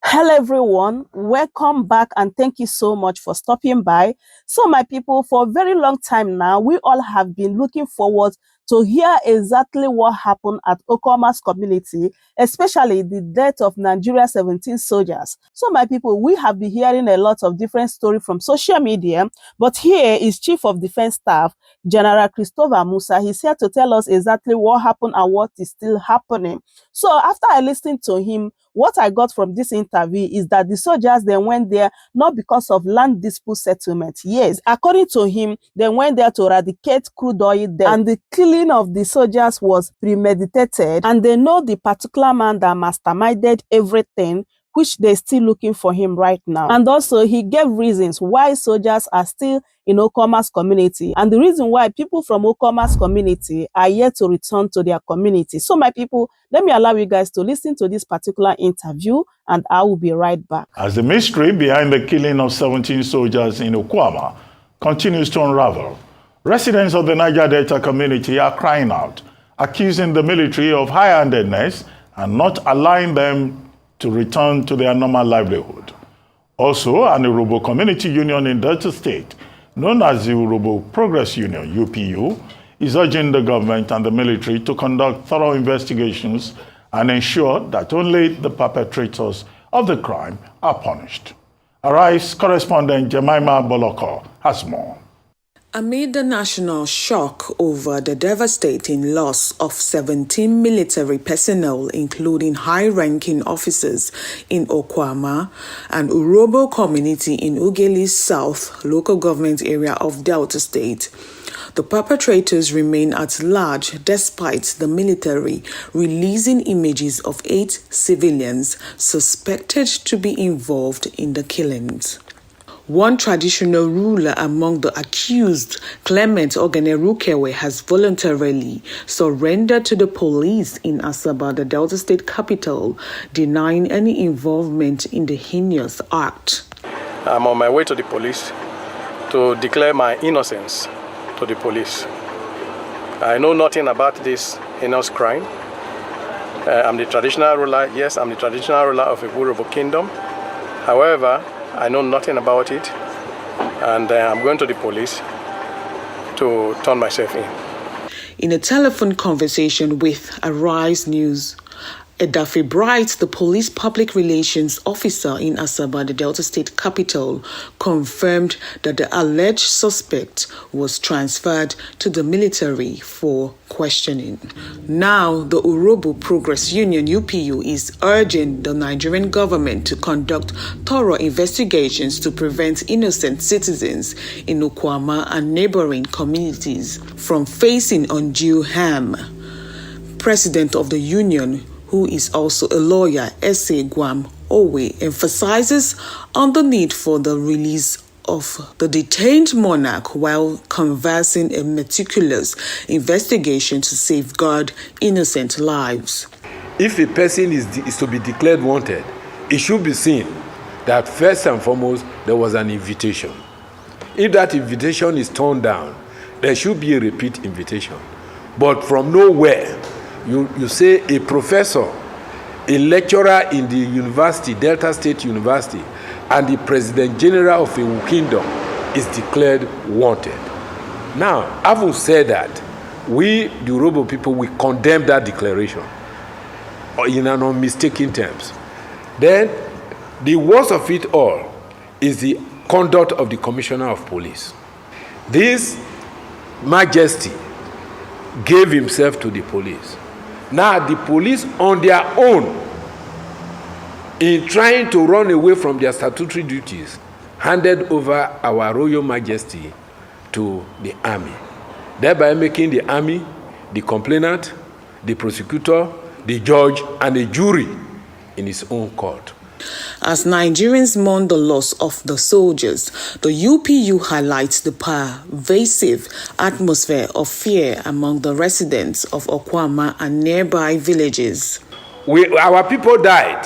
Hello everyone, welcome back and thank you so much for stopping by. So my people, for a very long time now, we all have been looking forward to hear exactly what happened at Okuama's community, especially the death of Nigeria's 17 soldiers. So my people, we have been hearing a lot of different stories from social media, but here is Chief of Defense Staff, General Christopher Musa. He's here to tell us exactly what happened and what is still happening. So after I listened to him, what I got from this interview is that the soldiers then went there not because of land dispute settlement. Yes, according to him, they went there to eradicate crude oil there, and the killing of the soldiers was premeditated, and they know the particular man that masterminded everything, which they're still looking for him right now. And also, he gave reasons why soldiers are still in Okuama's community, and the reason why people from Okuama's community are yet to return to their community. So my people, let me allow you guys to listen to this particular interview, and I will be right back. As the mystery behind the killing of 17 soldiers in Okuama continues to unravel, residents of the Niger Delta community are crying out, accusing the military of high-handedness and not allowing them to return to their normal livelihood. Also, an Urobo community union in Delta State, known as the Urobo Progress Union, UPU, is urging the government and the military to conduct thorough investigations and ensure that only the perpetrators of the crime are punished. Arise correspondent Jemima Boloko has more. Amid the national shock over the devastating loss of 17 military personnel, including high-ranking officers in Okuama, an Urobo community in Ughelli South local government area of Delta State, the perpetrators remain at large despite the military releasing images of 8 civilians suspected to be involved in the killings. One traditional ruler among the accused, Clement Ogenerukewe, has voluntarily surrendered to the police in Asaba, the Delta State capital, denying any involvement in the heinous act. I'm on my way to the police to declare my innocence to the police. I know nothing about this heinous crime. I'm the traditional ruler. Yes, I'm the traditional ruler of a Urobo kingdom. However, I know nothing about it, and I'm going to the police to turn myself in. In a telephone conversation with Arise News, Edafe Bright, the police public relations officer in Asaba, the Delta State capital, confirmed that the alleged suspect was transferred to the military for questioning. Now, the Urobo Progress Union, UPU, is urging the Nigerian government to conduct thorough investigations to prevent innocent citizens in Okuama and neighboring communities from facing undue harm. President of the union, who is also a lawyer, Ese Guam Owe, emphasizes on the need for the release of the detained monarch while conversing a meticulous investigation to safeguard innocent lives. If a person is to be declared wanted, it should be seen that first and foremost there was an invitation. If that invitation is turned down, there should be a repeat invitation. But from nowhere, you say a professor, a lecturer in the university, Delta State University, and the President General of a kingdom is declared wanted. Now, having said that, we, the Urobo people, we condemn that declaration in an unmistaken terms. Then, the worst of it all is the conduct of the Commissioner of Police. This majesty gave himself to the police. Now, the police on their own, in trying to run away from their statutory duties, handed over our Royal Majesty to the army, thereby making the army the complainant, the prosecutor, the judge, and the jury in its own court. As Nigerians mourn the loss of the soldiers, the UPU highlights the pervasive atmosphere of fear among the residents of Okuama and nearby villages. Our people died.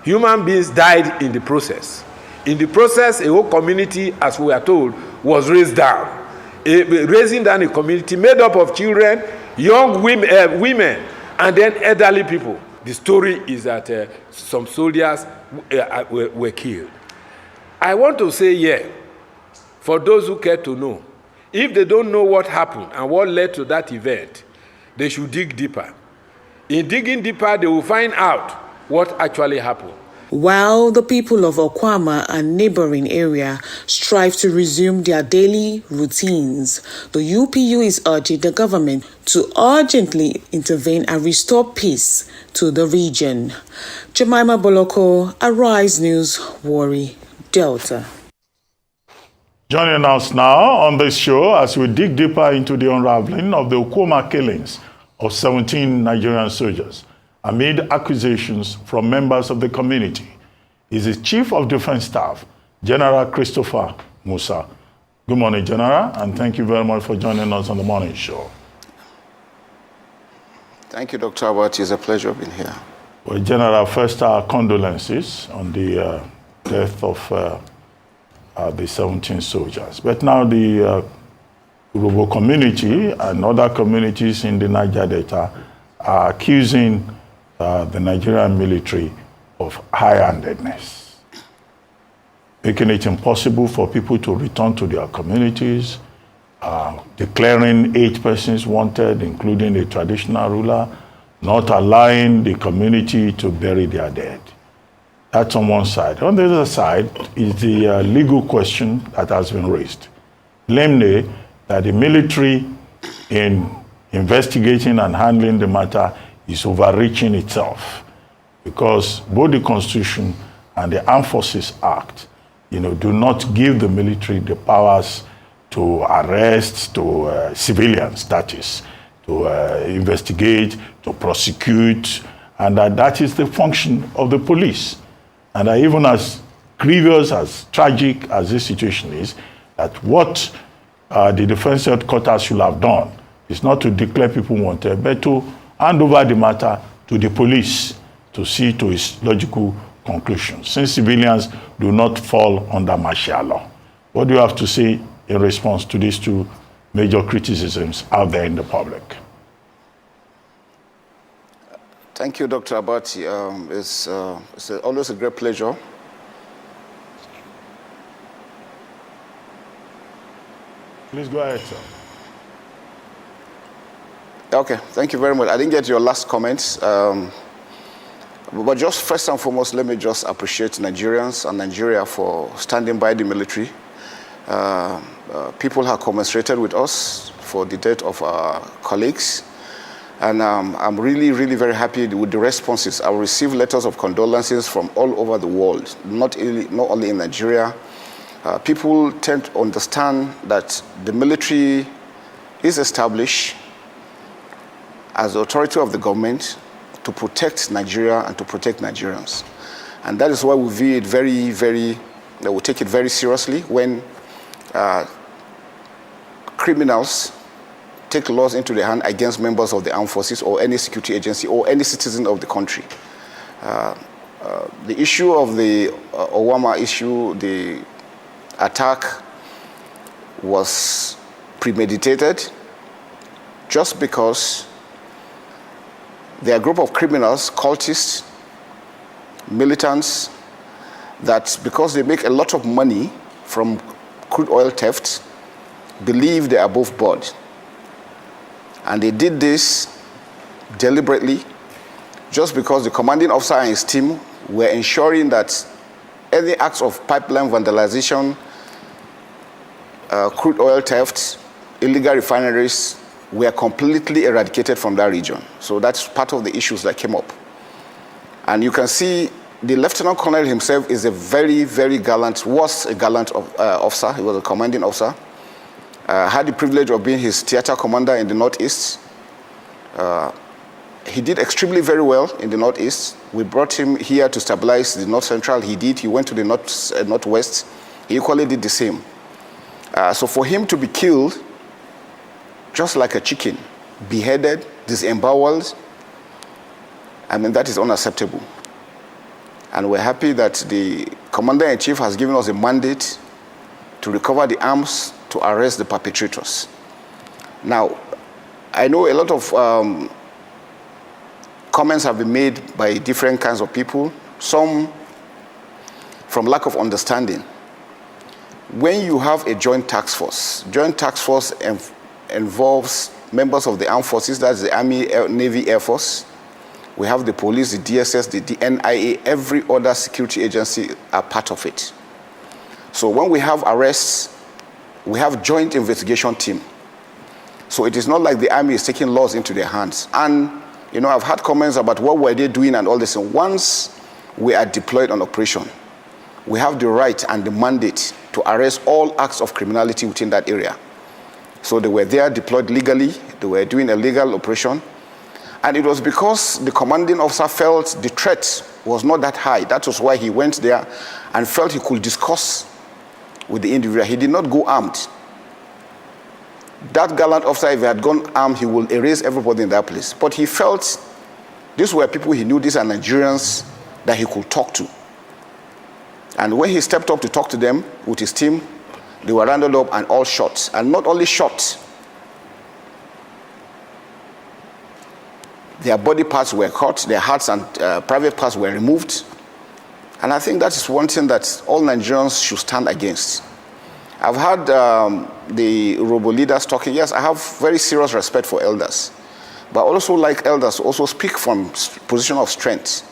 Human beings died in the process. In the process, a whole community, as we are told, was raised down. Raising down a community made up of children, young women, and then elderly people. The story is that some soldiers were killed. I want to say here, for those who care to know, if they don't know what happened and what led to that event, they should dig deeper. In digging deeper, they will find out what actually happened. While the people of Okuama and neighboring area strive to resume their daily routines, the UPU is urging the government to urgently intervene and restore peace to the region. Jemima Boloko, Arise News, Warri, Delta. Joining us now on this show as we dig deeper into the unraveling of the Okuama killings of 17 Nigerian soldiers amid accusations from members of the community is the Chief of Defense Staff, General Christopher Musa. Good morning, General, and thank you very much for joining us on the morning show. Thank you, Dr. Abbott. It's a pleasure being here. Well, General, first our condolences on the death of the 17 soldiers. But now the Urhobo community and other communities in the Niger Delta are accusing the Nigerian military of high-handedness, making it impossible for people to return to their communities, declaring 8 persons wanted, including a traditional ruler, not allowing the community to bury their dead. That's on one side. On the other side is the legal question that has been raised, namely that the military in investigating and handling the matter is overreaching itself, because both the Constitution and the Armed Forces Act, do not give the military the powers to arrest civilians, that is, to investigate, to prosecute, and that is the function of the police. And even as grievous, as tragic as this situation is, that what the Defense Headquarters should have done is not to declare people wanted, but to hand over the matter to the police to see to its logical conclusion, since civilians do not fall under martial law. What do you have to say in response to these two major criticisms out there in the public? Thank you, Dr. Abbott. It's always a great pleasure. Please go ahead, sir. Okay, thank you very much. I didn't get your last comments. But just first and foremost, let me just appreciate Nigerians and Nigeria for standing by the military. People have commiserated with us for the death of our colleagues. And I'm really, really very happy with the responses. I received letters of condolences from all over the world, not only in Nigeria. People tend to understand that the military is established as the authority of the government to protect Nigeria and to protect Nigerians. And that is why we view it we take it very seriously when criminals take laws into their hand against members of the armed forces or any security agency or any citizen of the country. The issue of the Okuama issue, the attack was premeditated just because there are a group of criminals, cultists, militants, that because they make a lot of money from crude oil theft, believe they are above board. And they did this deliberately just because the commanding officer and his team were ensuring that any acts of pipeline vandalization, crude oil theft, illegal refineries were completely eradicated from that region. So that's part of the issues that came up. And you can see the Lieutenant Colonel himself is a very, very gallant, was a gallant officer. He was a commanding officer. Had the privilege of being his theater commander in the Northeast. He did extremely very well in the Northeast. We brought him here to stabilize the North Central. He did. He went to the Northwest. He equally did the same. So for him to be killed, just like a chicken, beheaded, disemboweled, I mean, that is unacceptable. And we're happy that the Commander-in-Chief has given us a mandate to recover the arms to arrest the perpetrators. Now, I know a lot of comments have been made by different kinds of people, some from lack of understanding. When you have a joint task force involves members of the armed forces, that's the Army, Navy, Air Force. We have the police, the DSS, the NIA, every other security agency are part of it. So when we have arrests, we have joint investigation team. So it is not like the army is taking laws into their hands. And, you know, I've had comments about what were they doing and all this. And once we are deployed on operation, we have the right and the mandate to arrest all acts of criminality within that area. So they were there deployed legally. They were doing a legal operation. And it was because the commanding officer felt the threat was not that high. That was why he went there and felt he could discuss with the individual. He did not go armed. That gallant officer, if he had gone armed, he will erase everybody in that place. But he felt these were people he knew, these are Nigerians that he could talk to. And when he stepped up to talk to them with his team, they were rounded up and all shot. And not only shot, their body parts were cut, their hearts and private parts were removed. And I think that is one thing that all Nigerians should stand against. I've heard the Robo leaders talking. Yes, I have very serious respect for elders. But also like elders, also speak from position of strength.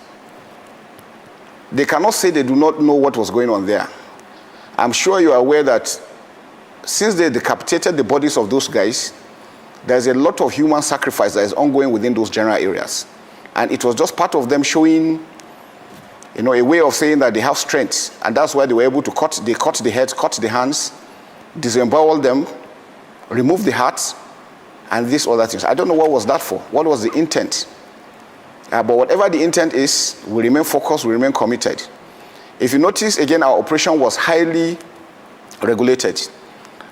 They cannot say they do not know what was going on there. I'm sure you are aware that since they decapitated the bodies of those guys, there's a lot of human sacrifice that is ongoing within those general areas. And it was just part of them showing, you know, a way of saying that they have strength. And that's why they were able to cut the heads, cut the hands, disembowel them, remove the hearts, and these other things. I don't know what was that for. What was the intent? But whatever the intent is, we remain focused, we remain committed. If you notice, again, our operation was highly regulated.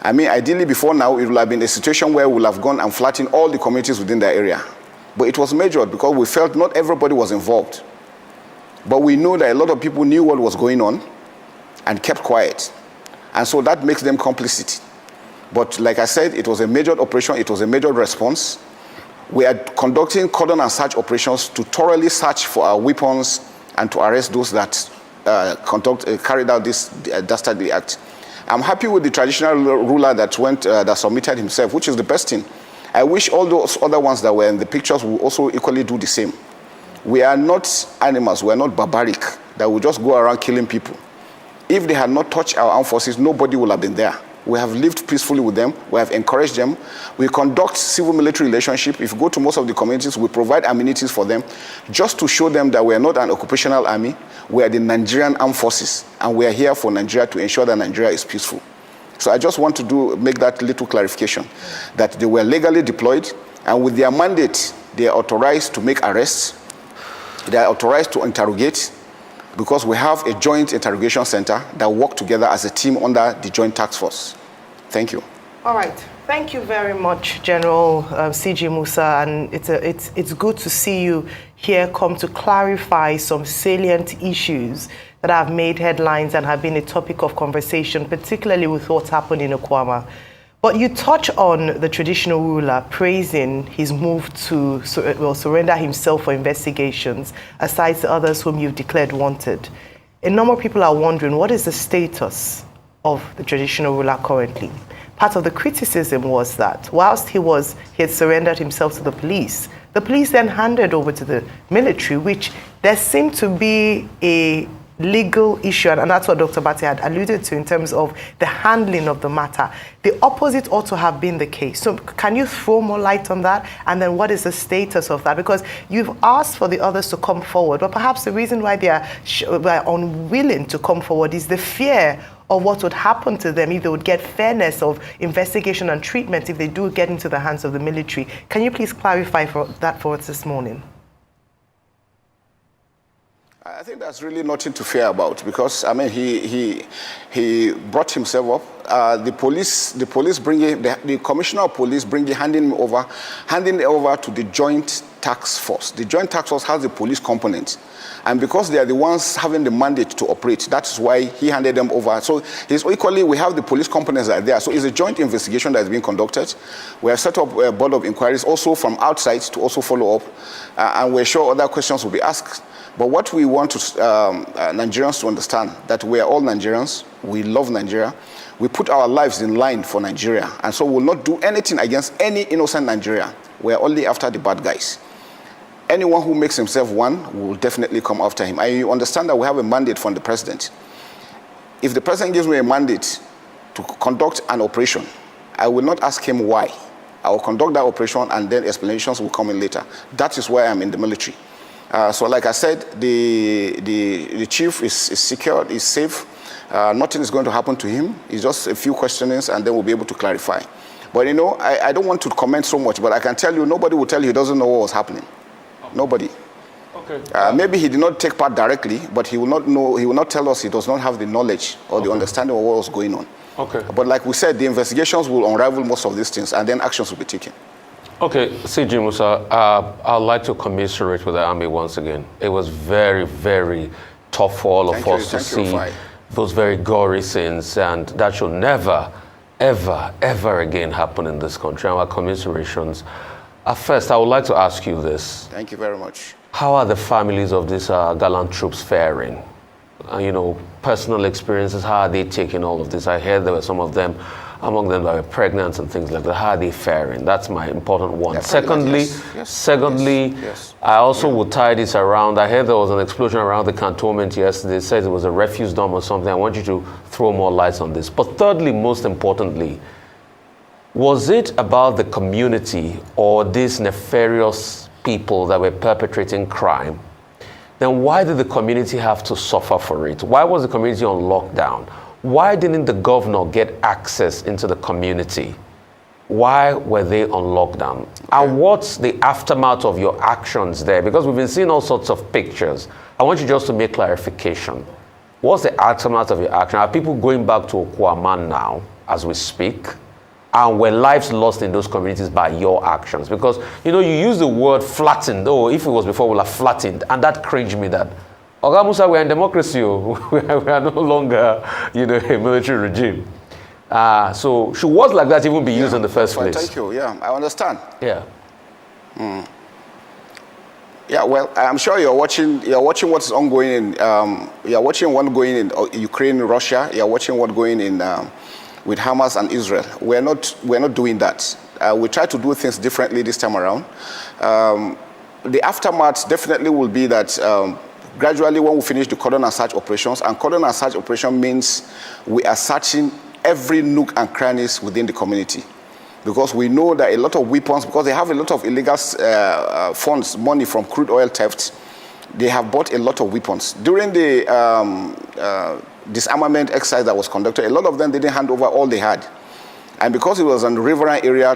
I mean, ideally before now, it would have been a situation where we would have gone and flattened all the communities within the area. But it was measured because we felt not everybody was involved. But we know that a lot of people knew what was going on and kept quiet. And so that makes them complicit. But like I said, it was a major operation, it was a major response. We are conducting cordon and search operations to thoroughly search for our weapons and to arrest those that carried out this dastardly act. I'm happy with the traditional ruler that submitted himself, which is the best thing. I wish all those other ones that were in the pictures will also equally do the same. We are not animals, we are not barbaric, that will just go around killing people. If they had not touched our armed forces, nobody would have been there. We have lived peacefully with them, we have encouraged them. We conduct civil-military relationship. If you go to most of the communities, we provide amenities for them, just to show them that we are not an occupational army, we are the Nigerian armed forces, and we are here for Nigeria to ensure that Nigeria is peaceful. So I just want to make that little clarification, that they were legally deployed, and with their mandate, they are authorized to make arrests, they are authorized to interrogate, because we have a joint interrogation center that work together as a team under the joint task force. Thank you. All right. Thank you very much, General CG Musa, and it's good to see you here come to clarify some salient issues that have made headlines and have been a topic of conversation, particularly with what's happened in Okuama. But you touch on the traditional ruler praising his move to surrender himself for investigations, aside to others whom you've declared wanted. A number of people are wondering, what is the status of the traditional ruler currently? Part of the criticism was that whilst he had surrendered himself to the police then handed over to the military, which there seemed to be a legal issue, and that's what Dr. Bate had alluded to in terms of the handling of the matter. The opposite ought to have been the case. So can you throw more light on that? And then what is the status of that? Because you've asked for the others to come forward, but perhaps the reason why they are unwilling to come forward is the fear of what would happen to them if they would get fairness of investigation and treatment if they do get into the hands of the military. Can you please clarify that for us this morning? I think that's really nothing to fear about, because I mean he brought himself up. The commissioner of police handing him over to the joint task force. The joint task force has the police component, and because they are the ones having the mandate to operate, that's why he handed them over. So he's equally, we have the police components that are there. So it's a joint investigation that is being conducted. We have set up a board of inquiries also from outside to also follow up, and we're sure other questions will be asked. But what we want Nigerians to understand, that we are all Nigerians, we love Nigeria, we put our lives in line for Nigeria, and so we'll not do anything against any innocent Nigeria. We are only after the bad guys. Anyone who makes himself one will definitely come after him. And you understand that we have a mandate from the president. If the president gives me a mandate to conduct an operation, I will not ask him why. I will conduct that operation, and then explanations will come in later. That is why I'm in the military. So like I said, the chief is secure, is safe. Nothing is going to happen to him. It's just a few questionings, and then we'll be able to clarify. But you know, I don't want to comment so much, but I can tell you, nobody will tell you he doesn't know what was happening. Nobody. Okay. Maybe he did not take part directly, but he will not know. He will not tell us he does not have the knowledge or the understanding of what was going on. Okay. But like we said, the investigations will unravel most of these things, and then actions will be taken. Okay, CG Musa, I'd like to commiserate with the Army once again. It was very, very tough for all of us to see those very gory scenes, and that should never, ever, ever again happen in this country. Our commiserations. First, I would like to ask you this. Thank you very much. How are the families of these gallant troops faring? You know, personal experiences, how are they taking all of this? I heard there were some of them, among them that were pregnant and things like that. How are they faring? That's my important one. Yeah, secondly, I also would tie this around. I heard there was an explosion around the cantonment yesterday. It says it was a refuse dump or something. I want you to throw more lights on this. But thirdly, most importantly, was it about the community or these nefarious people that were perpetrating crime? Then why did the community have to suffer for it? Why was the community on lockdown? Why didn't the governor get access into the community? Why were they on lockdown? Okay. And what's the aftermath of your actions there? Because we've been seeing all sorts of pictures. I want you just to make clarification. What's the aftermath of your action? Are people going back to Okuama now as we speak? And were lives lost in those communities by your actions? Because, you know, you use the word flattened. Oh, if it was before, we'll have flattened. And that cringed me that, Oga Musa, we're in democracy. We are no longer, you know, a military regime. So should words like that even be used in the first place? Thank you. Yeah, I understand. Yeah. Yeah, well, I'm sure you're watching what's ongoing in, you're watching what's going in Ukraine, Russia. You're watching what's going in with Hamas and Israel. We're not doing that. We try to do things differently this time around. The aftermath definitely will be that gradually when we finish the cordon and search operations, and cordon and search operation means we are searching every nook and crannies within the community. Because we know that a lot of weapons, because they have a lot of illegal funds, money from crude oil theft, they have bought a lot of weapons. During the disarmament exercise that was conducted, a lot of them didn't hand over all they had. And because it was in the riverine area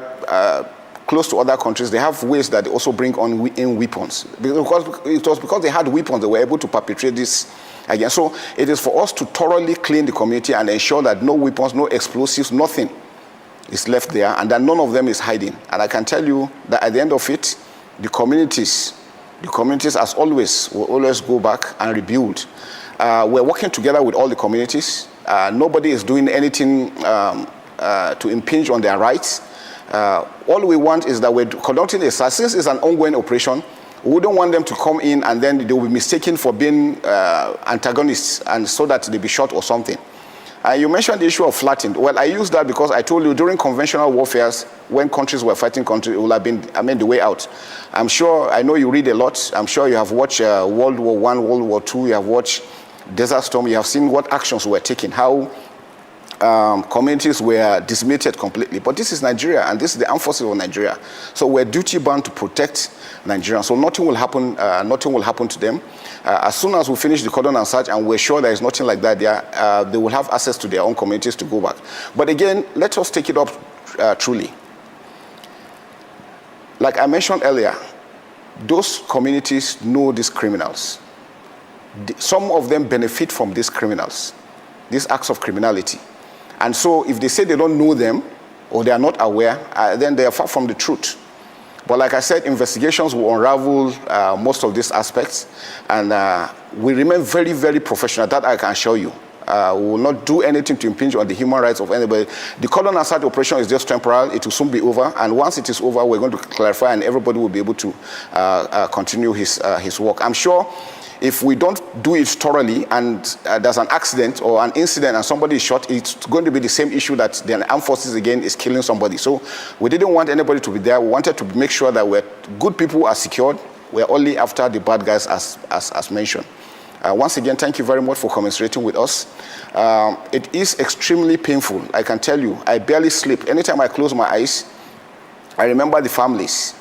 close to other countries, they have ways that they also bring in weapons. Because it was because they had weapons, they were able to perpetrate this again. So it is for us to thoroughly clean the community and ensure that no weapons, no explosives, nothing is left there, and that none of them is hiding. And I can tell you that at the end of it, the communities as always will always go back and rebuild. We're working together with all the communities. Nobody is doing anything to impinge on their rights. All we want is that we're conducting a search. Since it's an ongoing operation, we wouldn't want them to come in and then they will be mistaken for being antagonists, and so that they'll be shot or something. You mentioned the issue of flattened. Well, I use that because I told you during conventional warfare, when countries were fighting countries, it would have been, the way out. I know you read a lot. I'm sure you have watched World War I, World War II, you have watched Desert Storm, you have seen what actions were taken, how communities were decimated completely. But this is Nigeria, and this is the armed forces of Nigeria. So we're duty-bound to protect Nigerians. So nothing will happen to them. As soon as we finish the cordon and search, and we're sure there is nothing like that there, they will have access to their own communities to go back. But again, let us take it up truly. Like I mentioned earlier, those communities know these criminals. some of them benefit from these criminals, these acts of criminality. And so if they say they don't know them or they are not aware, then they are far from the truth. But like I said, investigations will unravel most of these aspects, and we remain very, very professional. That I can assure you. We will not do anything to impinge on the human rights of anybody. The cordon assad operation is just temporal. It will soon be over, and once it is over, we're going to clarify, and everybody will be able to continue his work. I'm sure if we don't do it thoroughly and there's an accident or an incident and somebody is shot, it's going to be the same issue that the armed forces again is killing somebody. So we didn't want anybody to be there. We wanted to make sure that good people are secured. We're only after the bad guys as mentioned. Once again, thank you very much for commiserating with us. It is extremely painful, I can tell you. I barely sleep. Anytime I close my eyes, I remember the families.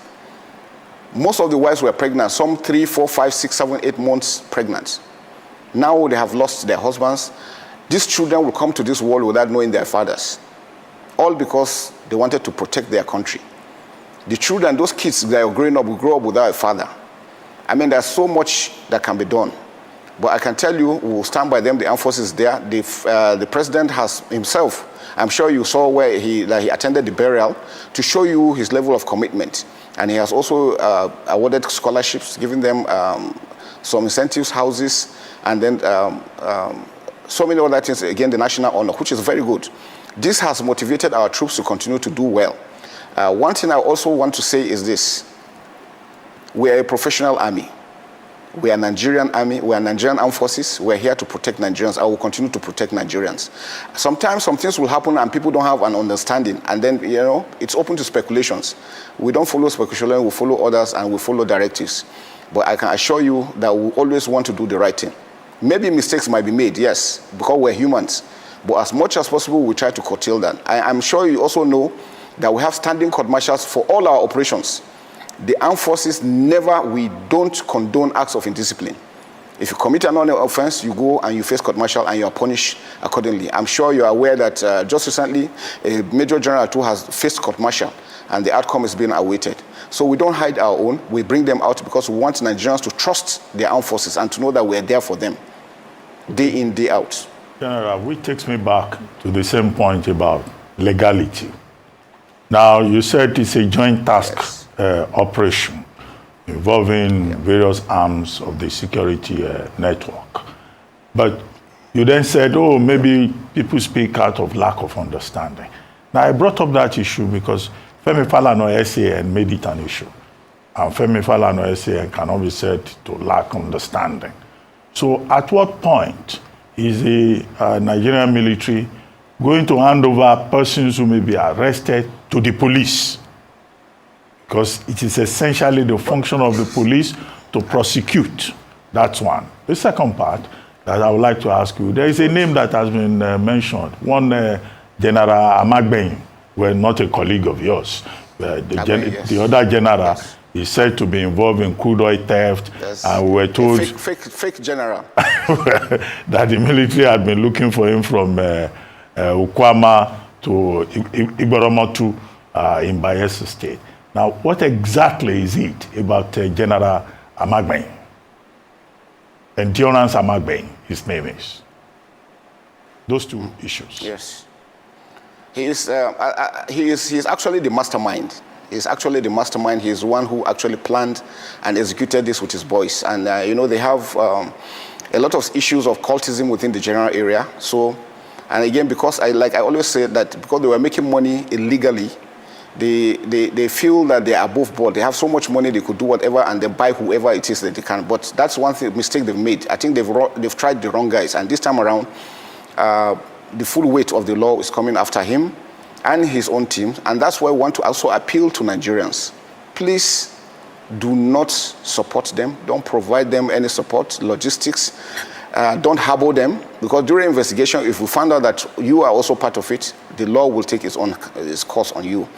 Most of the wives were pregnant, some 3, 4, 5, 6, 7, 8 months pregnant. Now they have lost their husbands. These children will come to this world without knowing their fathers, all because they wanted to protect their country. The children, those kids that are growing up, will grow up without a father. I mean, there's so much that can be done. But I can tell you, we'll stand by them. The armed forces there. The president has himself, I'm sure you saw where he attended the burial, to show you his level of commitment. And he has also awarded scholarships, giving them some incentives, houses, and then so many other things, again, the national honor, which is very good. This has motivated our troops to continue to do well. One thing I also want to say is this. We are a professional army. We are Nigerian army. We are Nigerian armed forces. We are here to protect Nigerians. I will continue to protect Nigerians. Sometimes some things will happen and people don't have an understanding. And then, it's open to speculations. We don't follow speculation. We follow others and we follow directives. But I can assure you that we always want to do the right thing. Maybe mistakes might be made, yes, because we're humans. But as much as possible, we try to curtail that. I'm sure you also know that we have standing court martials for all our operations. The armed forces we don't condone acts of indiscipline. If you commit an offense, you go and you face court martial and you are punished accordingly. I'm sure you are aware that just recently, a Major General too has faced court martial and the outcome is being awaited. So we don't hide our own. We bring them out because we want Nigerians to trust their armed forces and to know that we're there for them, day in, day out. General, which takes me back to the same point about legality. Now, you said it's a joint task. Yes. Operation involving various arms of the security network. But you then said, maybe people speak out of lack of understanding. Now, I brought up that issue because Femi Falana SAN made it an issue. And Femi Falana SAN cannot be said to lack understanding. So at what point is the Nigerian military going to hand over persons who may be arrested to the police? Because it is essentially the function of the police to prosecute. That's one. The second part that I would like to ask you, there is a name that has been mentioned. One, General Amagben, well, not a colleague of yours. The other general is said to be involved in crude oil theft. Yes. And we were told... Fake general. that the military had been looking for him from Okuama to Igboramotu in Bayelsa State. Now, what exactly is it about General Amagben? Endurance Amagben, his name is. Those two issues. Yes. He is actually the mastermind. He's actually the mastermind. He's the one who actually planned and executed this with his boys. And, they have a lot of issues of cultism within the general area. So, and again, because I always say that because they were making money illegally, they feel that they are above board. They have so much money they could do whatever and they buy whoever it is that they can. But that's one mistake they've made. I think they've tried the wrong guys. And this time around, the full weight of the law is coming after him and his own team. And that's why I want to also appeal to Nigerians. Please do not support them. Don't provide them any support, logistics. Don't harbor them, because during investigation, if we find out that you are also part of it, the law will take its course on you.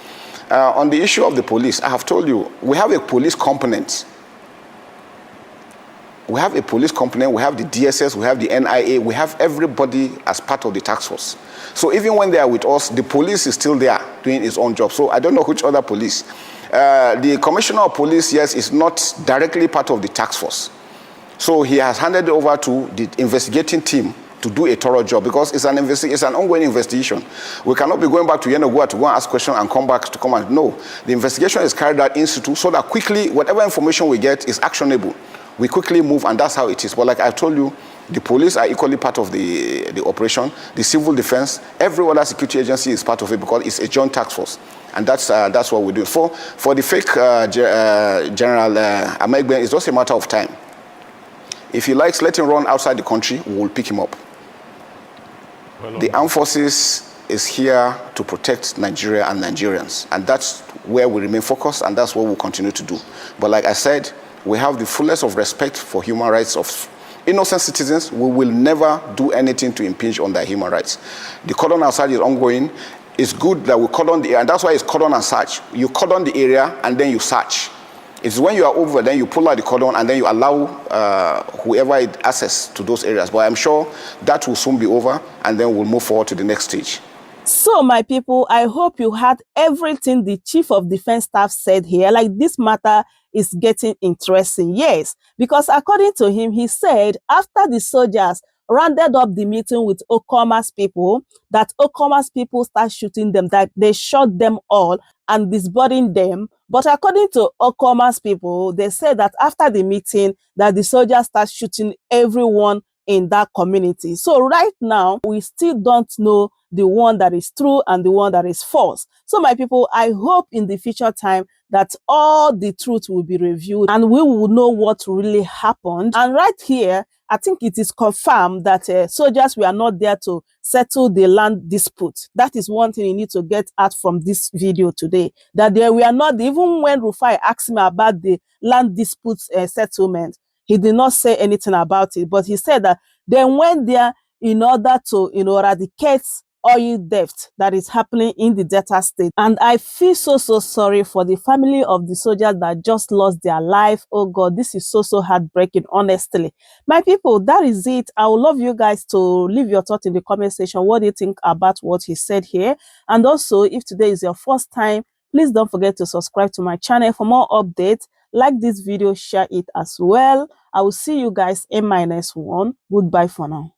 On the issue of the police, I have told you, we have a police component. We have a police component, we have the DSS, we have the NIA, we have everybody as part of the task force. So even when they are with us, the police is still there doing its own job. So I don't know which other police. The Commissioner of Police, yes, is not directly part of the task force. So he has handed it over to the investigating team to do a thorough job, because it's an ongoing investigation. We cannot be going back to Yenogua to go and ask questions and come back to come and no. The investigation is carried out in situ so that quickly whatever information we get is actionable. We quickly move, and that's how it is. But like I told you, the police are equally part of the operation. The civil defense, every other security agency is part of it, because it's a joint task force. And that's what we do. For the fake General Amegben, it's just a matter of time. If he likes, let him run outside the country, we will pick him up. Well, the armed forces is here to protect Nigeria and Nigerians. And that's where we remain focused, and that's what we'll continue to do. But like I said, we have the fullest of respect for human rights of innocent citizens. We will never do anything to impinge on their human rights. The cordon outside is ongoing. It's good that we cordon the area, and that's why it's cordon and search. You cordon the area, and then you search. It's when you are over, then you pull out the cordon, and then you allow whoever had access to those areas. But I'm sure that will soon be over, and then we'll move forward to the next stage. So, my people, I hope you heard everything the Chief of Defense Staff said here. Like, this matter is getting interesting. Yes, because according to him, he said after the soldiers rounded up the meeting with Okuama's people, that Okuama's people start shooting them, that they shot them all and disbanding them. But according to Okuama's people, they said that after the meeting, that the soldiers start shooting everyone in that community. So right now, we still don't know the one that is true and the one that is false. So my people, I hope in the future time that all the truth will be revealed and we will know what really happened. And right here, I think it is confirmed that soldiers were not there to settle the land dispute. That is one thing you need to get out from this video today. That they were not, even when Rufai asked me about the land dispute settlement, he did not say anything about it, but he said that they went there in order to, eradicate oil theft that is happening in the Delta State. And I feel so sorry for the family of the soldiers that just lost their life. Oh God, this is so heartbreaking, honestly. My people, that is it. I would love you guys to leave your thoughts in the comment section. What do you think about what he said here? And also, if today is your first time, please don't forget to subscribe to my channel for more updates. Like this video, share it as well. I will see you guys in my next one. Goodbye for now.